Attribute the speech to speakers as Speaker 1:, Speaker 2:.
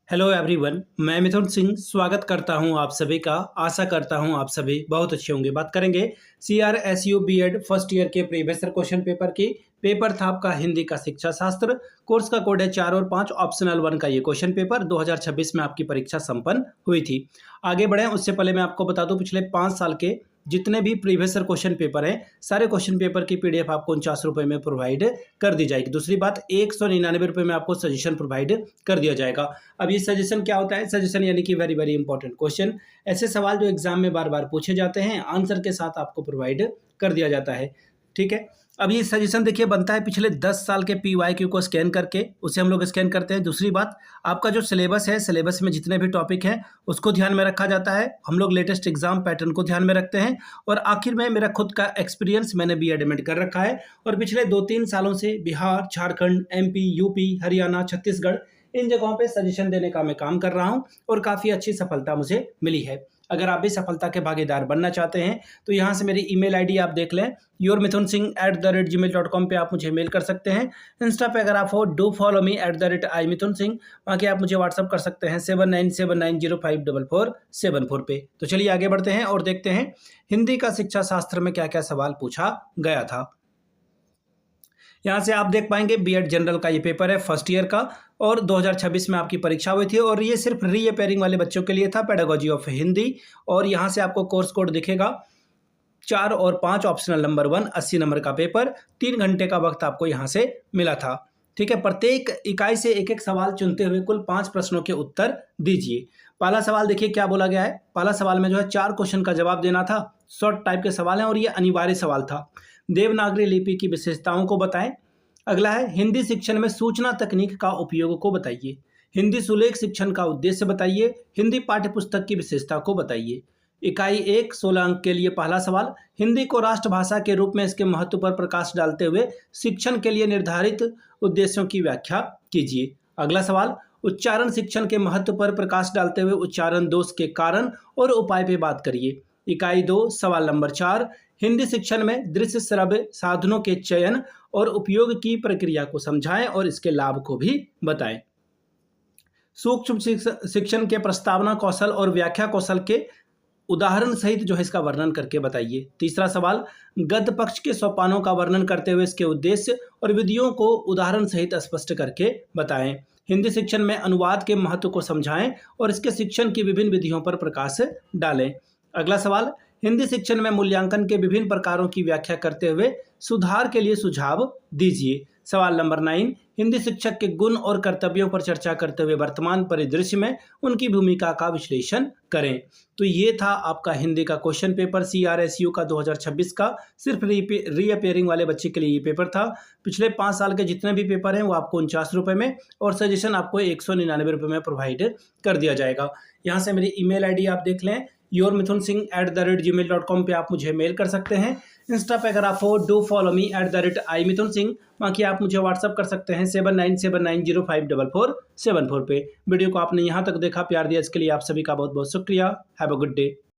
Speaker 1: Hello everyone, मैं मिथुन सिंह स्वागत करता हूं आप सभी का। आशा करता हूं आप सभी बहुत अच्छे होंगे। बात करेंगे CRSU बीएड फर्स्ट ईयर के प्रीवियस ईयर क्वेश्चन पेपर की। पेपर था आपका हिंदी का शिक्षा शास्त्र। कोर्स का कोड है 4 और 5, ऑप्शनल 1 का ये क्वेश्चन पेपर 2026 में आपकी परीक्षा संपन्न हुई थी। आगे बढ़ें उससे पहले मैं आपको बता दूं, पिछले 5 साल के जितने भी प्रीवियस ईयर क्वेश्चन पेपर हैं, सारे क्वेश्चन पेपर की PDF आपको 49 रुपये में प्रोवाइड कर दी जाएगी। दूसरी बात, 199 रुपये में आपको सजेशन प्रोवाइड कर दिया जाएगा। अब ये सजेशन क्या होता है? सजेशन यानी कि वेरी वेरी इंपॉर्टेंट क्वेश्चन, ऐसे सवाल जो एग्जाम में बार बार पूछे जाते हैं, आंसर के साथ आपको प्रोवाइड कर दिया जाता है। ठीक है, अब ये सजेशन देखिए बनता है पिछले 10 साल के PYQ को स्कैन करके, उसे हम लोग स्कैन करते हैं। दूसरी बात, आपका जो सिलेबस है, सिलेबस में जितने भी टॉपिक हैं उसको ध्यान में रखा जाता है। हम लोग लेटेस्ट एग्जाम पैटर्न को ध्यान में रखते हैं। और आखिर में मेरा खुद का एक्सपीरियंस, मैंने BEd एडमिट कर रखा है और पिछले 2-3 सालों से बिहार, झारखंड, MP, UP, हरियाणा, छत्तीसगढ़, इन जगहों पे सजेशन देने का मैं काम कर रहा हूं और काफ़ी अच्छी सफलता मुझे मिली है। अगर आप भी सफलता के भागीदार बनना चाहते हैं तो यहाँ से मेरी ईमेल ID आप देख लें, yourmithunsinh@gmail.com पे आप मुझे मेल कर सकते हैं। इंस्टा पे अगर आप हो, डू फॉलो मी @imithunsinh। बाकी आप मुझे व्हाट्सअप कर सकते हैं 7979054474 पे। तो चलिए आगे बढ़ते हैं और देखते हैं हिंदी का शिक्षा शास्त्र में क्या क्या सवाल पूछा गया था। यहाँ से आप देख पाएंगे BEd जनरल का ये पेपर है फर्स्ट ईयर का और 2026 में आपकी परीक्षा हुई थी और ये सिर्फ रीअपेयरिंग वाले बच्चों के लिए था, पेडागोजी ऑफ हिंदी। और यहाँ से आपको कोर्स कोड दिखेगा 4 और 5, ऑप्शनल नंबर 1, 80 नंबर का पेपर। 3 घंटे का वक्त आपको यहाँ से मिला था। ठीक है, प्रत्येक इकाई से एक एक सवाल चुनते हुए कुल 5 प्रश्नों के उत्तर दीजिए। पहला सवाल देखिए क्या बोला गया है। पहला सवाल में जो है 4 क्वेश्चन का जवाब देना था। शॉर्ट टाइप के सवाल हैं और ये अनिवार्य सवाल था। देवनागरी लिपि की विशेषताओं को बताएं। अगला है हिंदी शिक्षण में सूचना तकनीक का उपयोग को बताइए। हिंदी सुलेख शिक्षण का उद्देश्य बताइए। हिंदी पाठ्यपुस्तक की विशेषता को बताइए। इकाई 1, 16 अंक के लिए पहला सवाल, हिंदी को राष्ट्रभाषा के रूप में इसके महत्व पर प्रकाश डालते हुए शिक्षण के लिए निर्धारित उद्देश्यों की व्याख्या कीजिए। अगला सवाल, उच्चारण शिक्षण के महत्व पर प्रकाश डालते हुए उच्चारण दोष के कारण और उपाय पर बात करिए। इकाई 2, सवाल नंबर 4, हिंदी शिक्षण में दृश्य श्रव्य साधनों के चयन और उपयोग की प्रक्रिया को समझाएं और इसके लाभ को भी बताएं। सूक्ष्म शिक्षण के प्रस्तावना कौशल और व्याख्या कौशल के उदाहरण सहित जो है इसका वर्णन करके बताइए। तीसरा सवाल, गद्य पक्ष के सोपानों का वर्णन करते हुए इसके उद्देश्य और विधियों को उदाहरण सहित स्पष्ट करके बताएं। हिंदी शिक्षण में अनुवाद के महत्व को समझाएं और इसके शिक्षण की विभिन्न विधियों पर प्रकाश डालें। अगला सवाल, हिंदी शिक्षण में मूल्यांकन के विभिन्न प्रकारों की व्याख्या करते हुए सुधार के लिए सुझाव दीजिए। सवाल नंबर 9, हिंदी शिक्षक के गुण और कर्तव्यों पर चर्चा करते हुए वर्तमान परिदृश्य में उनकी भूमिका का विश्लेषण करें। तो ये था आपका हिंदी का क्वेश्चन पेपर CRSU का 2026 का। सिर्फ रीअपेयरिंग वाले बच्चे के लिए ये पेपर था। पिछले 5 साल के जितने भी पेपर हैं वो आपको 49 रुपये में और सजेशन आपको 199 रुपये में प्रोवाइड कर दिया जाएगा। यहाँ से मेरी ईमेल ID आप देख लें, yourmithunsinh@gmail.com पे आप मुझे मेल कर सकते हैं। इंस्टा पे अगर आप हो, डू फॉलो मी @imithunsinh। बाकी आप मुझे व्हाट्सअप कर सकते हैं 7979054474 पे। वीडियो को आपने यहाँ तक देखा, प्यार दिया, इसके लिए आप सभी का बहुत बहुत शुक्रिया। Have a good day.